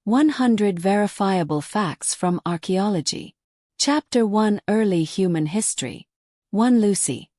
100 Verifiable Facts from Archaeology. Chapter 1 Early Human History. 1 Lucy.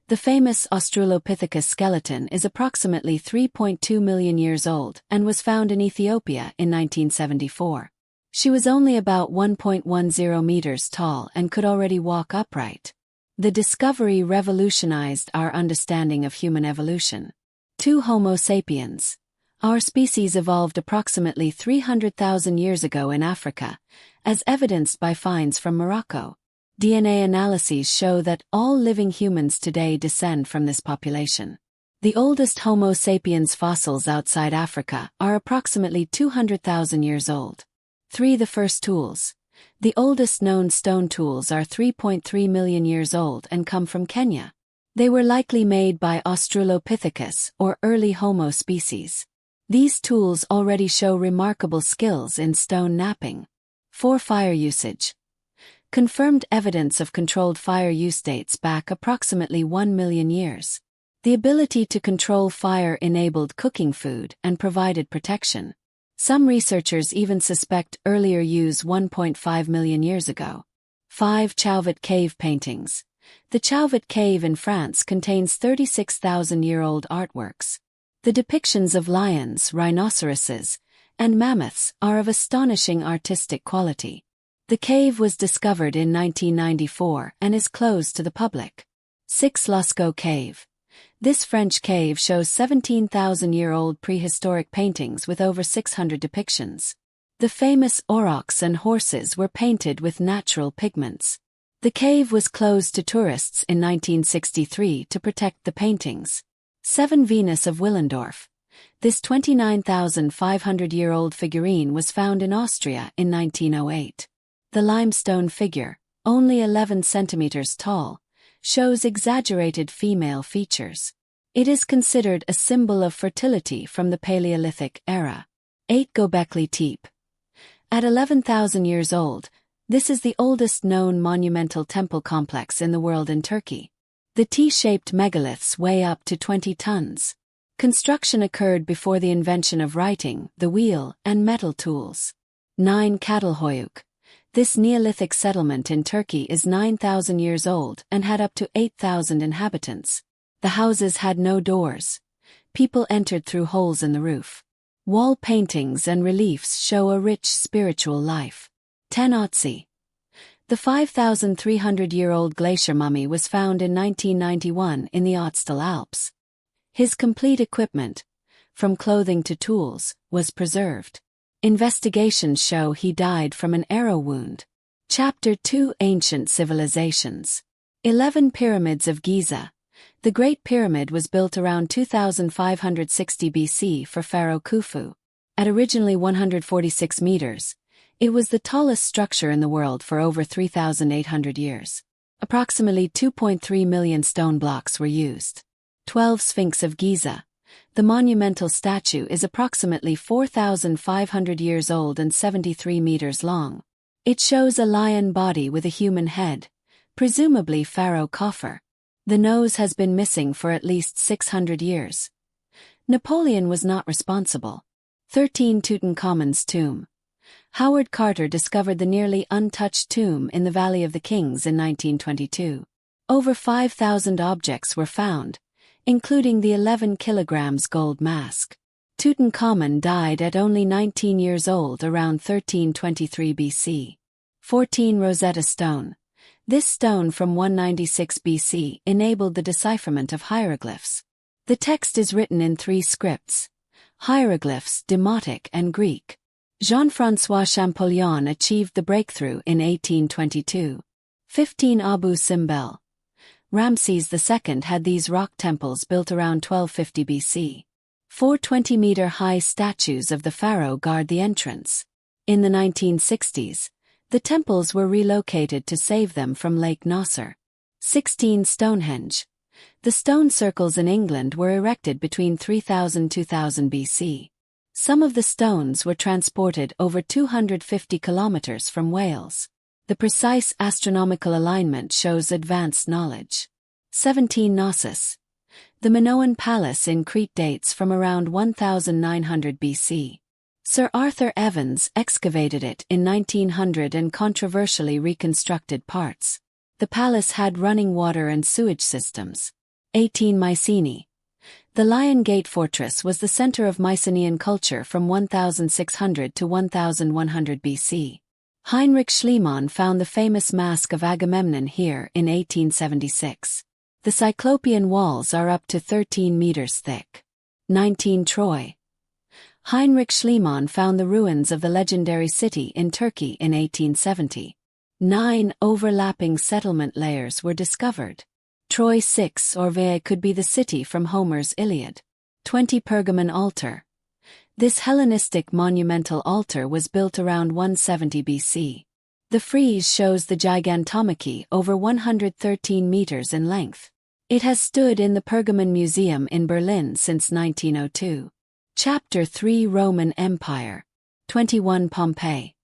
The famous Australopithecus skeleton is approximately 3.2 million years old and was found in Ethiopia in 1974. She was only about 1.10 meters tall and could already walk upright. The discovery revolutionized our understanding of human evolution. 2 Homo sapiens. Our species evolved approximately 300,000 years ago in Africa, as evidenced by finds from Morocco. DNA analyses show that all living humans today descend from this population. The oldest Homo sapiens fossils outside Africa are approximately 200,000 years old. 3 The first tools. The oldest known stone tools are 3.3 million years old and come from Kenya. They were likely made by Australopithecus or early Homo species. These tools already show remarkable skills in stone knapping. 4 Fire usage. Confirmed evidence of controlled fire use dates back approximately 1 million years. The ability to control fire enabled cooking food and provided protection. Some researchers even suspect earlier use 1.5 million years ago. 5 Chauvet cave paintings. The Chauvet cave in France contains 36,000-year-old artworks. The depictions of lions, rhinoceroses, and mammoths are of astonishing artistic quality. The cave was discovered in 1994 and is closed to the public. 6 Lascaux Cave. This French cave shows 17,000-year-old prehistoric paintings with over 600 depictions. The famous aurochs and horses were painted with natural pigments. The cave was closed to tourists in 1963 to protect the paintings. 7 Venus of Willendorf. This 29,500-year-old figurine was found in Austria in 1908. The limestone figure, only 11 centimeters tall, shows exaggerated female features. It is considered a symbol of fertility from the Paleolithic era. 8 Göbekli Tepe. At 11,000 years old, this is the oldest known monumental temple complex in the world in Turkey. The T-shaped megaliths weigh up to 20 tons. Construction occurred before the invention of writing, the wheel, and metal tools. 9 Çatalhöyük. This Neolithic settlement in Turkey is 9,000 years old and had up to 8,000 inhabitants. The houses had no doors. People entered through holes in the roof. Wall paintings and reliefs show a rich spiritual life. 10 Otzi. The 5,300-year-old glacier mummy was found in 1991 in the Ötztal Alps. His complete equipment, from clothing to tools, was preserved. Investigations show he died from an arrow wound. Chapter 2 Ancient Civilizations. 11 Pyramids of Giza. The Great Pyramid was built around 2560 BC for Pharaoh Khufu. At originally 146 meters, it was the tallest structure in the world for over 3,800 years. Approximately 2.3 million stone blocks were used. 12 Sphinx of Giza. The monumental statue is approximately 4,500 years old and 73 meters long. It shows a lion body with a human head, presumably Pharaoh Khafre. The nose has been missing for at least 600 years. Napoleon was not responsible. 13 Tutankhamun's tomb. Howard Carter discovered the nearly untouched tomb in the Valley of the Kings in 1922. Over 5,000 objects were found, including the 11 kilograms gold mask. Tutankhamun died at only 19 years old around 1323 BC. 14 Rosetta Stone. This stone from 196 BC enabled the decipherment of hieroglyphs. The text is written in 3 scripts: hieroglyphs, Demotic, and Greek. Jean-François Champollion achieved the breakthrough in 1822. 15 Abu Simbel. Ramses II had these rock temples built around 1250 BC. 4 20-meter-high statues of the pharaoh guard the entrance. In the 1960s, the temples were relocated to save them from Lake Nasser. 16 Stonehenge. The stone circles in England were erected between 3000 and 2000 BC. Some of the stones were transported over 250 kilometers from Wales. The precise astronomical alignment shows advanced knowledge. 17 Knossos. The Minoan Palace in Crete dates from around 1900 BC. Sir Arthur Evans excavated it in 1900 and controversially reconstructed parts. The palace had running water and sewage systems. 18 Mycenae. The Lion Gate Fortress was the center of Mycenaean culture from 1600 to 1100 BC. Heinrich Schliemann found the famous Mask of Agamemnon here in 1876. The Cyclopean walls are up to 13 meters thick. 19 Troy. Heinrich Schliemann found the ruins of the legendary city in Turkey in 1870. 9 overlapping settlement layers were discovered. Troy 6 or Veii could be the city from Homer's Iliad. 20 Pergamon altar. This Hellenistic monumental altar was built around 170 BC. The frieze shows the Gigantomachy over 113 meters in length. It has stood in the Pergamon Museum in Berlin since 1902. Chapter 3 Roman Empire. 21 Pompeii.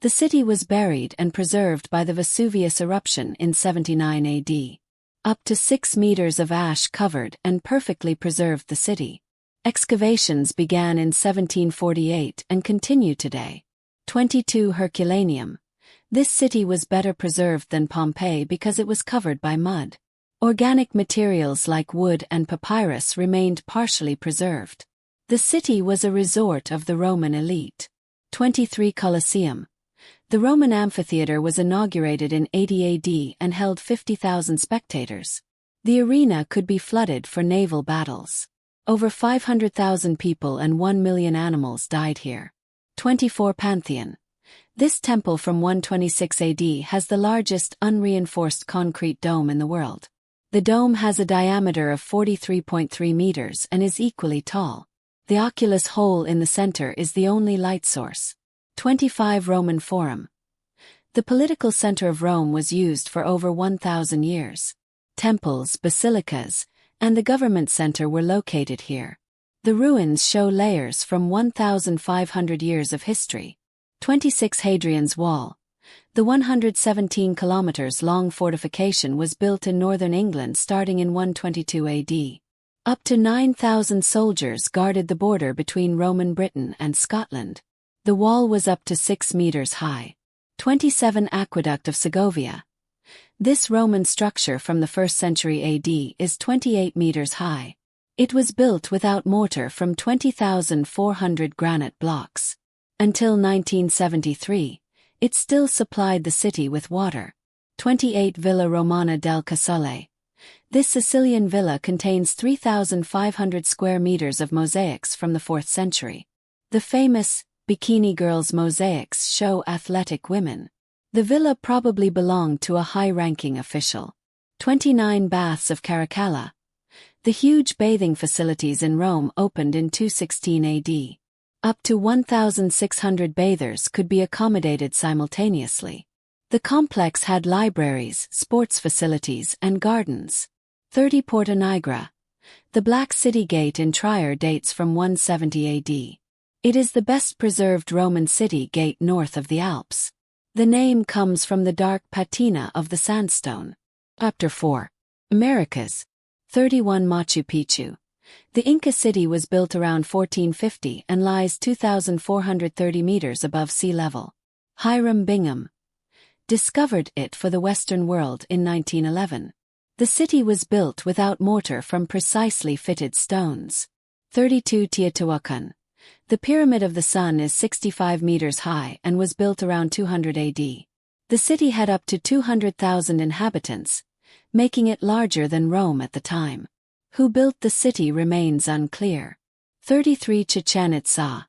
The city was buried and preserved by the Vesuvius eruption in 79 AD. Up to 6 meters of ash covered and perfectly preserved the city. Excavations began in 1748 and continue today. 22 Herculaneum. This city was better preserved than Pompeii because it was covered by mud. Organic materials like wood and papyrus remained partially preserved. The city was a resort of the Roman elite. 23 Colosseum. The Roman amphitheater was inaugurated in 80 AD and held 50,000 spectators. The arena could be flooded for naval battles. Over 500,000 people and 1 million animals died here. 24 Pantheon. This temple from 126 AD has the largest unreinforced concrete dome in the world. The dome has a diameter of 43.3 meters and is equally tall. The oculus hole in the center is the only light source. 25 Roman Forum. The political center of Rome was used for over 1,000 years. Temples, basilicas, and the government center were located here. The ruins show layers from 1,500 years of history. 26 Hadrian's Wall. The 117 kilometers long fortification was built in northern England starting in 122 AD. Up to 9,000 soldiers guarded the border between Roman Britain and Scotland. The wall was up to 6 meters high. 27 Aqueduct of Segovia. This Roman structure from the 1st century AD is 28 meters high. It was built without mortar from 20,400 granite blocks. Until 1973, it still supplied the city with water. 28 Villa Romana del Casale. This Sicilian villa contains 3,500 square meters of mosaics from the 4th century. The famous Bikini Girls mosaics show athletic women. The villa probably belonged to a high-ranking official. 29 Baths of Caracalla. The huge bathing facilities in Rome opened in 216 AD. Up to 1,600 bathers could be accommodated simultaneously. The complex had libraries, sports facilities, and gardens. 30 Porta Nigra. The Black City Gate in Trier dates from 170 AD. It is the best-preserved Roman city gate north of the Alps. The name comes from the dark patina of the sandstone. Chapter 4. Americas. 31 Machu Picchu. The Inca city was built around 1450 and lies 2,430 meters above sea level. Hiram Bingham discovered it for the Western world in 1911. The city was built without mortar from precisely fitted stones. 32 Teotihuacan. The Pyramid of the Sun is 65 meters high and was built around 200 AD. The city had up to 200,000 inhabitants, making it larger than Rome at the time. Who built the city remains unclear. 33 Chichén Itzá.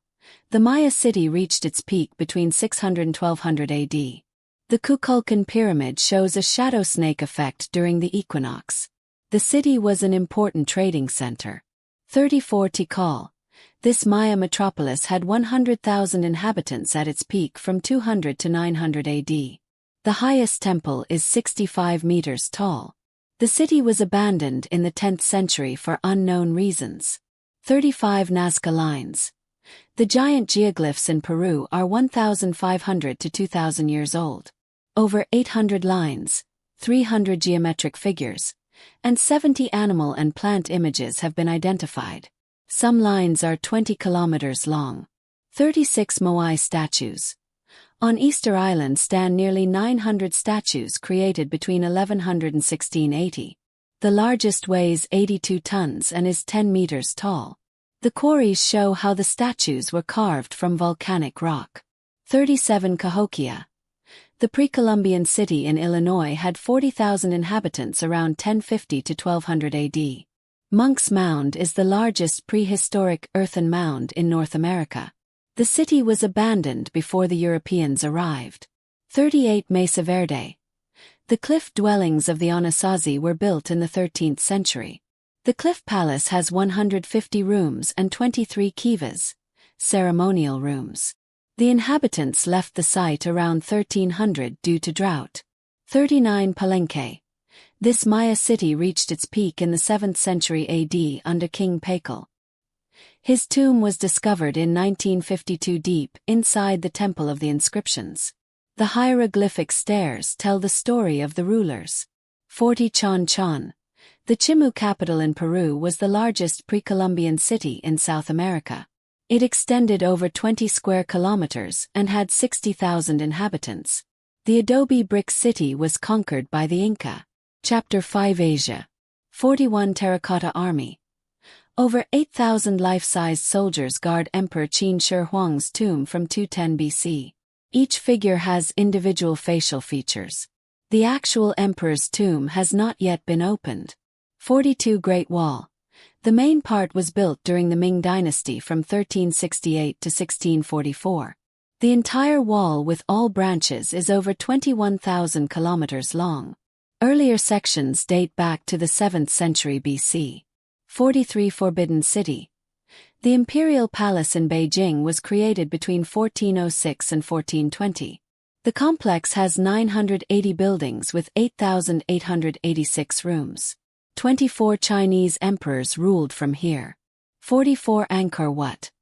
The Maya city reached its peak between 600 and 1200 AD. The Kukulkan Pyramid shows a shadow snake effect during the equinox. The city was an important trading center. 34 Tikal. This Maya metropolis had 100,000 inhabitants at its peak from 200 to 900 AD. The highest temple is 65 meters tall. The city was abandoned in the 10th century for unknown reasons. 35 Nazca Lines. The giant geoglyphs in Peru are 1,500 to 2,000 years old. Over 800 lines, 300 geometric figures, and 70 animal and plant images have been identified. Some lines are 20 kilometers long. 36 Moai statues. On Easter Island stand nearly 900 statues created between 1100 and 1680. The largest weighs 82 tons and is 10 meters tall. The quarries show how the statues were carved from volcanic rock. 37 Cahokia. The pre-Columbian city in Illinois had 40,000 inhabitants around 1050 to 1200 AD. Monk's Mound is the largest prehistoric earthen mound in North America. The city was abandoned before the Europeans arrived. 38 Mesa Verde. The cliff dwellings of the Anasazi were built in the 13th century. The Cliff Palace has 150 rooms and 23 kivas, ceremonial rooms. The inhabitants left the site around 1300 due to drought. 39 Palenque. This Maya city reached its peak in the 7th century AD under King Pacal. His tomb was discovered in 1952 deep inside the Temple of the Inscriptions. The hieroglyphic stairs tell the story of the rulers. 40 Chon Chon. The Chimu capital in Peru was the largest pre-Columbian city in South America. It extended over 20 square kilometers and had 60,000 inhabitants. The adobe brick city was conquered by the Inca. Chapter 5 Asia. 41 Terracotta Army. Over 8,000 life-sized soldiers guard Emperor Qin Shi Huang's tomb from 210 BC. Each figure has individual facial features. The actual emperor's tomb has not yet been opened. 42 Great Wall. The main part was built during the Ming Dynasty from 1368 to 1644. The entire wall with all branches is over 21,000 kilometers long. Earlier sections date back to the 7th century BC. 43 Forbidden City. The Imperial Palace in Beijing was created between 1406 and 1420. The complex has 980 buildings with 8,886 rooms. 24 Chinese emperors ruled from here. 44 Angkor Wat.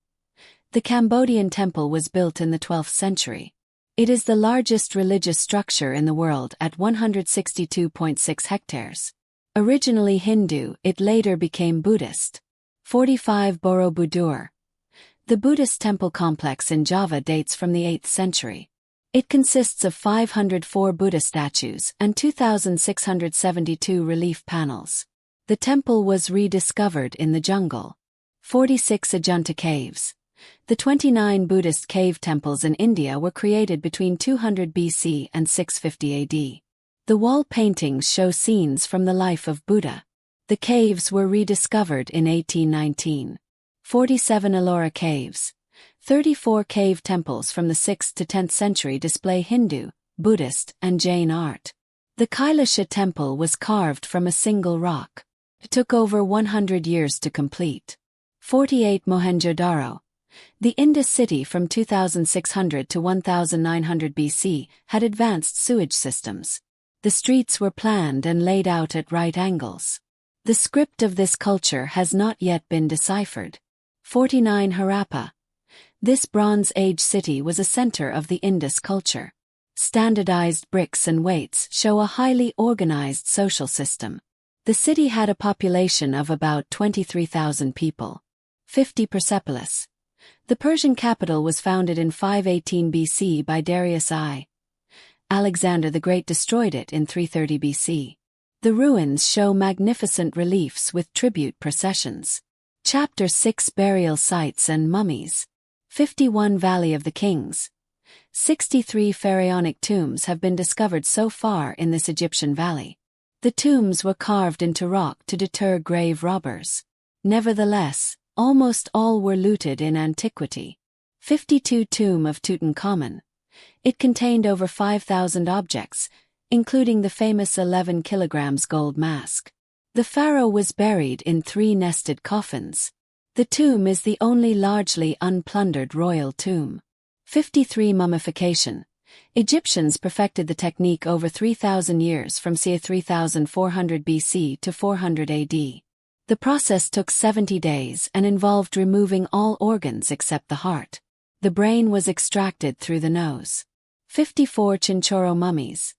The Cambodian temple was built in the 12th century. It is the largest religious structure in the world at 162.6 hectares. Originally Hindu, it later became Buddhist. 45 Borobudur. The Buddhist temple complex in Java dates from the 8th century. It consists of 504 Buddha statues and 2,672 relief panels. The temple was rediscovered in the jungle. 46 Ajanta Caves. The 29 Buddhist cave temples in India were created between 200 BC and 650 AD. The wall paintings show scenes from the life of Buddha. The caves were rediscovered in 1819. 47 Ellora Caves. 34 cave temples from the 6th to 10th century display Hindu, Buddhist, and Jain art. The Kailasha temple was carved from a single rock. It took over 100 years to complete. 48 Mohenjo-Daro. The Indus city from 2600 to 1900 BC had advanced sewage systems. The streets were planned and laid out at right angles. The script of this culture has not yet been deciphered. 49 Harappa. This Bronze Age city was a center of the Indus culture. Standardized bricks and weights show a highly organized social system. The city had a population of about 23,000 people. 50 Persepolis. The Persian capital was founded in 518 BC by Darius I. Alexander the Great destroyed it in 330 BC. The ruins show magnificent reliefs with tribute processions. Chapter 6 Burial Sites and Mummies. 51 Valley of the Kings. 63 pharaonic tombs have been discovered so far in this Egyptian valley. The tombs were carved into rock to deter grave robbers. Nevertheless, almost all were looted in antiquity. 52 Tomb of Tutankhamun. It contained over 5,000 objects, including the famous 11 kilograms gold mask. The pharaoh was buried in 3 nested coffins. The tomb is the only largely unplundered royal tomb. 53 Mummification. Egyptians perfected the technique over 3,000 years from ca. 3,400 BC to 400 AD. The process took 70 days and involved removing all organs except the heart. The brain was extracted through the nose. 54 Chinchorro mummies.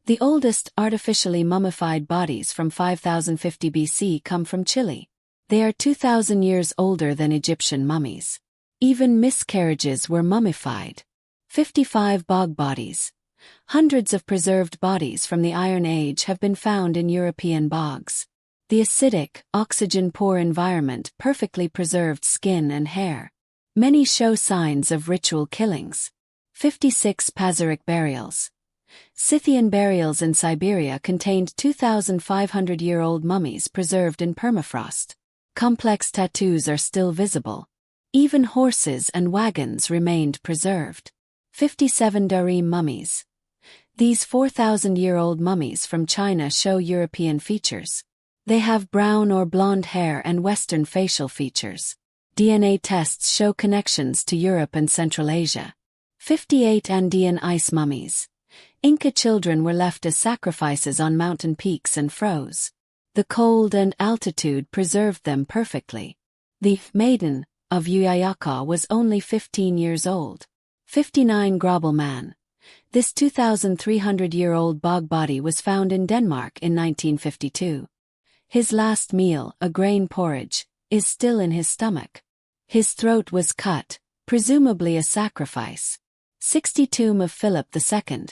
The oldest artificially mummified bodies from 5050 BC come from Chile. They are 2,000 years older than Egyptian mummies. Even miscarriages were mummified. 55 bog bodies. Hundreds of preserved bodies from the Iron Age have been found in European bogs. The acidic, oxygen-poor environment perfectly preserved skin and hair. Many show signs of ritual killings. 56 Pazaric burials. Scythian burials in Siberia contained 2,500-year-old mummies preserved in permafrost. Complex tattoos are still visible. Even horses and wagons remained preserved. 57 Darim mummies. These 4,000-year-old mummies from China show European features. They have brown or blonde hair and Western facial features. DNA tests show connections to Europe and Central Asia. 58 Andean ice mummies. Inca children were left as sacrifices on mountain peaks and froze. The cold and altitude preserved them perfectly. The maiden of Uyayaka was only 15 years old. 59 Grobel man. This 2,300-year-old bog body was found in Denmark in 1952. His last meal, a grain porridge, is still in his stomach. His throat was cut, presumably a sacrifice. 60 Tomb of Philip II.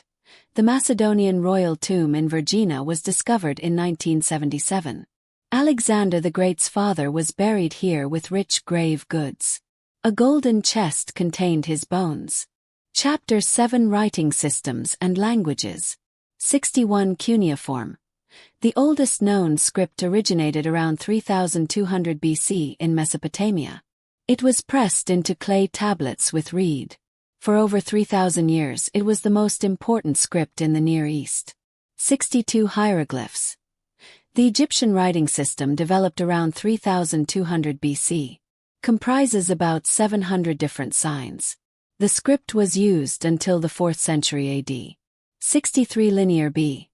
The Macedonian royal tomb in Vergina was discovered in 1977. Alexander the Great's father was buried here with rich grave goods. A golden chest contained his bones. Chapter 7 Writing Systems and Languages. 61 Cuneiform. The oldest known script originated around 3200 BC in Mesopotamia. It was pressed into clay tablets with reed. For over 3,000 years it was the most important script in the Near East. 62 Hieroglyphs. The Egyptian writing system developed around 3200 BC. Comprises about 700 different signs. The script was used until the 4th century AD. 63 Linear B.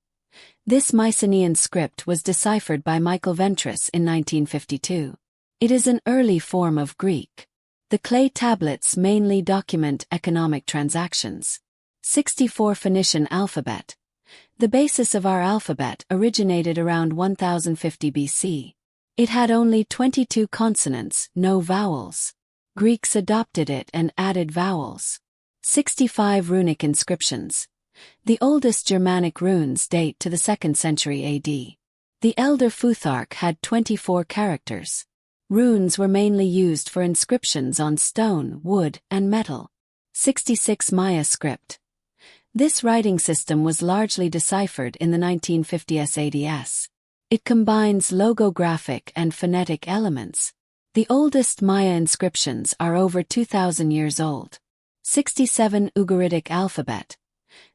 This Mycenaean script was deciphered by Michael Ventris in 1952. It is an early form of Greek. The clay tablets mainly document economic transactions. 64 Phoenician alphabet. The basis of our alphabet originated around 1050 BC. It had only 22 consonants, no vowels. Greeks adopted it and added vowels. 65 Runic inscriptions. The oldest Germanic runes date to the 2nd century AD. The elder Futhark had 24 characters. Runes were mainly used for inscriptions on stone, wood, and metal. 66 Maya script. This writing system was largely deciphered in the 1950s ADS. It combines logographic and phonetic elements. The oldest Maya inscriptions are over 2,000 years old. 67 Ugaritic alphabet.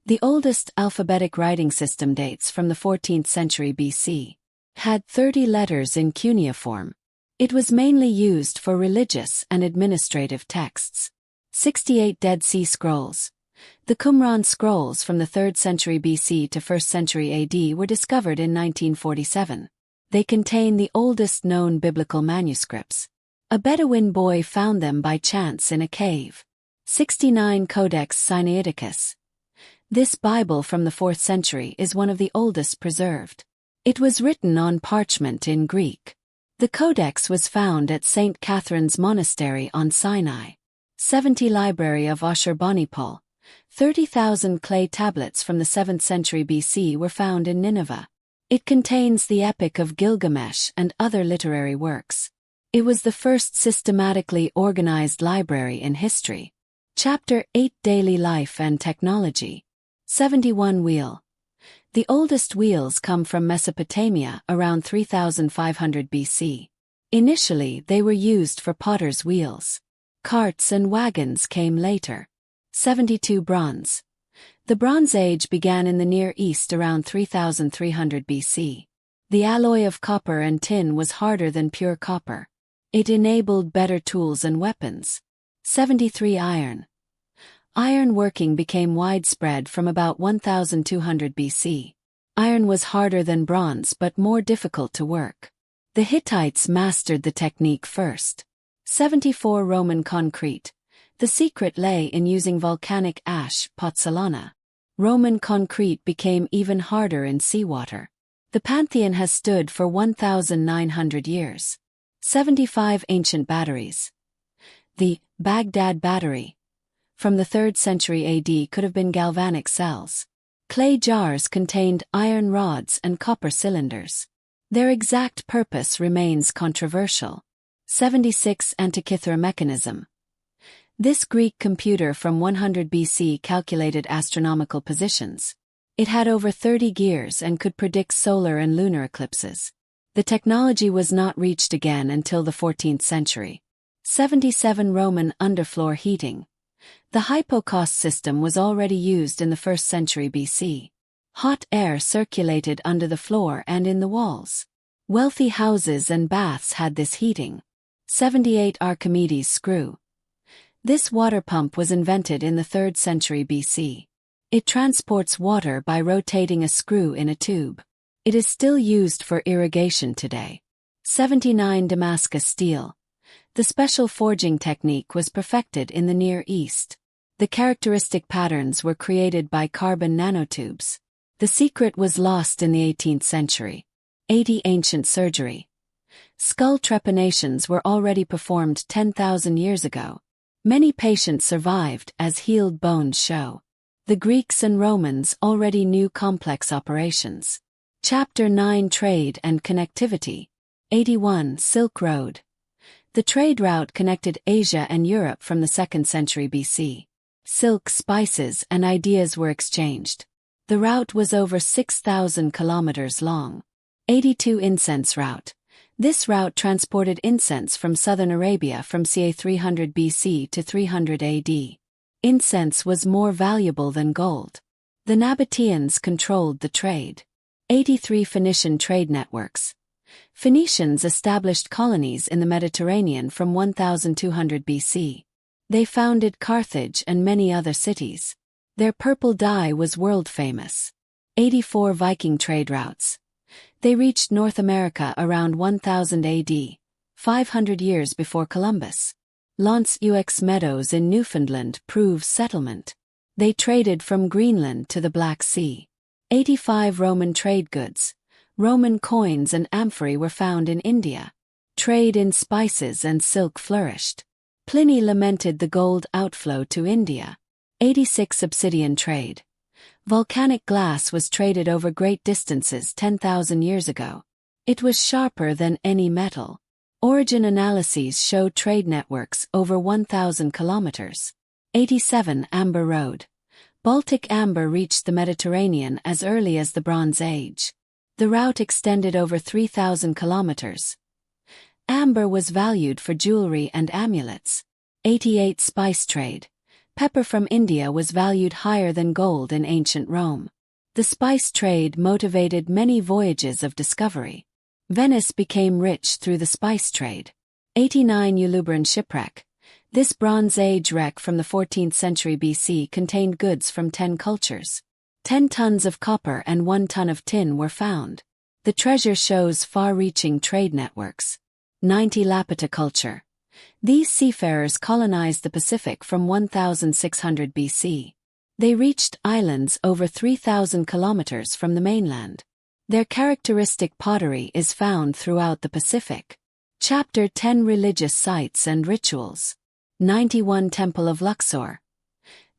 The oldest alphabetic writing system dates from the 14th century BC. Had 30 letters in cuneiform. It was mainly used for religious and administrative texts. 68 Dead Sea Scrolls. The Qumran scrolls from the 3rd century BC to 1st century AD were discovered in 1947. They contain the oldest known biblical manuscripts. A Bedouin boy found them by chance in a cave. 69 Codex Sinaiticus. This Bible from the 4th century is one of the oldest preserved. It was written on parchment in Greek. The codex was found at St. Catherine's Monastery on Sinai. 70 Library of Ashurbanipal. 30,000 clay tablets from the 7th century BC were found in Nineveh. It contains the Epic of Gilgamesh and other literary works. It was the first systematically organized library in history. Chapter 8 Daily Life and Technology. 71 Wheel. The oldest wheels come from Mesopotamia around 3500 BC. Initially they were used for potter's wheels. Carts and wagons came later. 72 Bronze. The Bronze Age began in the Near East around 3300 BC. The alloy of copper and tin was harder than pure copper. It enabled better tools and weapons. 73 Iron. Iron working became widespread from about 1200 BC. Iron was harder than bronze but more difficult to work. The Hittites mastered the technique first. 74 Roman concrete. The secret lay in using volcanic ash, pozzolana. Roman concrete became even harder in seawater. The Pantheon has stood for 1,900 years. 75 Ancient batteries. The Baghdad Battery from the 3rd century AD could have been galvanic cells. Clay jars contained iron rods and copper cylinders. Their exact purpose remains controversial. 76 Antikythera mechanism. This Greek computer from 100 BC calculated astronomical positions. It had over 30 gears and could predict solar and lunar eclipses. The technology was not reached again until the 14th century. 77 Roman underfloor heating. The hypocaust system was already used in the 1st century BC. Hot air circulated under the floor and in the walls. Wealthy houses and baths had this heating. 78 Archimedes screw. This water pump was invented in the 3rd century BC. It transports water by rotating a screw in a tube. It is still used for irrigation today. 79 Damascus steel. The special forging technique was perfected in the Near East. The characteristic patterns were created by carbon nanotubes. The secret was lost in the 18th century. 80 Ancient surgery. Skull trepanations were already performed 10,000 years ago. Many patients survived, as healed bones show. The Greeks and Romans already knew complex operations. Chapter 9 Trade and Connectivity. 81 Silk Road. The trade route connected Asia and Europe from the 2nd century BC. Silk, spices, and ideas were exchanged. The route was over 6,000 kilometers long. 82 Incense route. This route transported incense from southern Arabia from ca 300 BC to 300 AD. Incense was more valuable than gold. The Nabateans controlled the trade. 83 Phoenician trade networks. Phoenicians established colonies in the Mediterranean from 1200 BC. They founded Carthage and many other cities. Their purple dye was world famous. 84 Viking trade routes. They reached North America around 1000 AD, 500 years before Columbus. L'Anse aux Meadows in Newfoundland proves settlement. They traded from Greenland to the Black Sea. 85 Roman trade goods. Roman coins and amphorae were found in India. Trade in spices and silk flourished. Pliny lamented the gold outflow to India. 86 Obsidian trade. Volcanic glass was traded over great distances 10,000 years ago. It was sharper than any metal. Origin analyses show trade networks over 1,000 kilometers. 87 Amber Road. Baltic amber reached the Mediterranean as early as the Bronze Age. The route extended over 3,000 kilometers. Amber was valued for jewelry and amulets. 88 Spice trade. Pepper from India was valued higher than gold in ancient Rome. The spice trade motivated many voyages of discovery. Venice became rich through the spice trade. 89 Ulubran shipwreck. This Bronze Age wreck from the 14th century BC contained goods from 10 cultures. 10 tons of copper and 1 ton of tin were found. The treasure shows far-reaching trade networks. 90 Lapita culture. These seafarers colonized the Pacific from 1600 BC. They reached islands over 3,000 kilometers from the mainland. Their characteristic pottery is found throughout the Pacific. Chapter 10 Religious sites and rituals. 91 Temple of Luxor.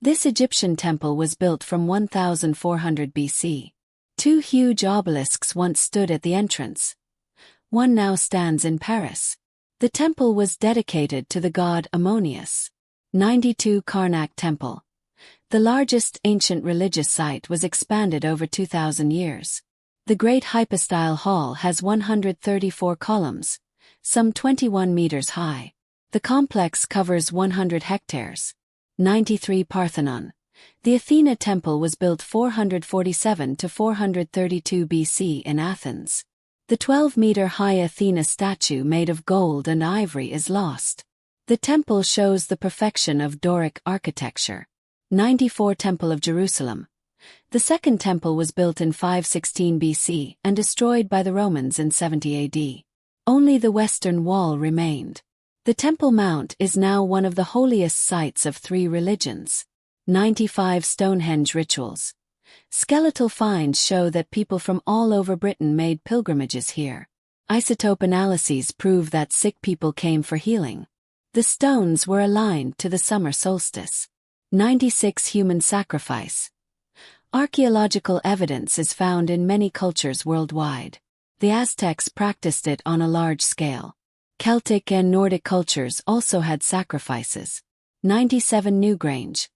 This Egyptian temple was built from 1400 BC. 2 huge obelisks once stood at the entrance. One now stands in Paris. The temple was dedicated to the god Ammonius. 92 Karnak Temple. The largest ancient religious site was expanded over 2,000 years. The Great Hypostyle Hall has 134 columns, some 21 meters high. The complex covers 100 hectares. 93 Parthenon. The Athena Temple was built 447 to 432 BC in Athens. The 12-meter-high Athena statue made of gold and ivory is lost. The temple shows the perfection of Doric architecture. 94 Temple of Jerusalem. The second temple was built in 516 BC and destroyed by the Romans in 70 AD. Only the western wall remained. The Temple Mount is now one of the holiest sites of 3 religions. 95 Stonehenge rituals. Skeletal finds show that people from all over Britain made pilgrimages here. Isotope analyses prove that sick people came for healing. The stones were aligned to the summer solstice. 96 Human sacrifice. Archaeological evidence is found in many cultures worldwide. The Aztecs practiced it on a large scale. Celtic and Nordic cultures also had sacrifices. 97 Newgrange.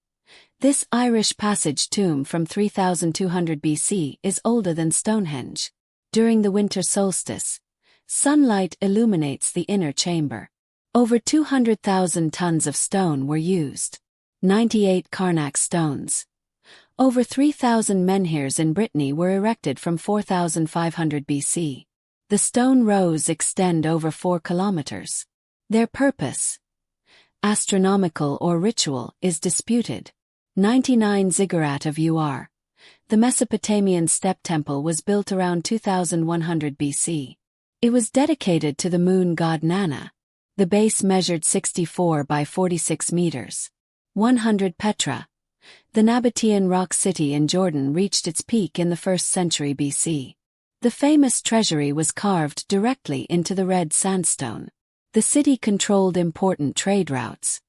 This Irish passage tomb from 3200 BC is older than Stonehenge. During the winter solstice, sunlight illuminates the inner chamber. Over 200,000 tons of stone were used. 98 Carnac stones. Over 3,000 menhirs in Brittany were erected from 4,500 BC. The stone rows extend over 4 kilometers. Their purpose, astronomical or ritual, is disputed. 99 Ziggurat of Ur. The Mesopotamian step temple was built around 2100 BC. It was dedicated to the moon god Nana. The base measured 64 by 46 meters. 100 Petra. The Nabatean rock city in Jordan reached its peak in the 1st century BC. The famous treasury was carved directly into the red sandstone. The city controlled important trade routes.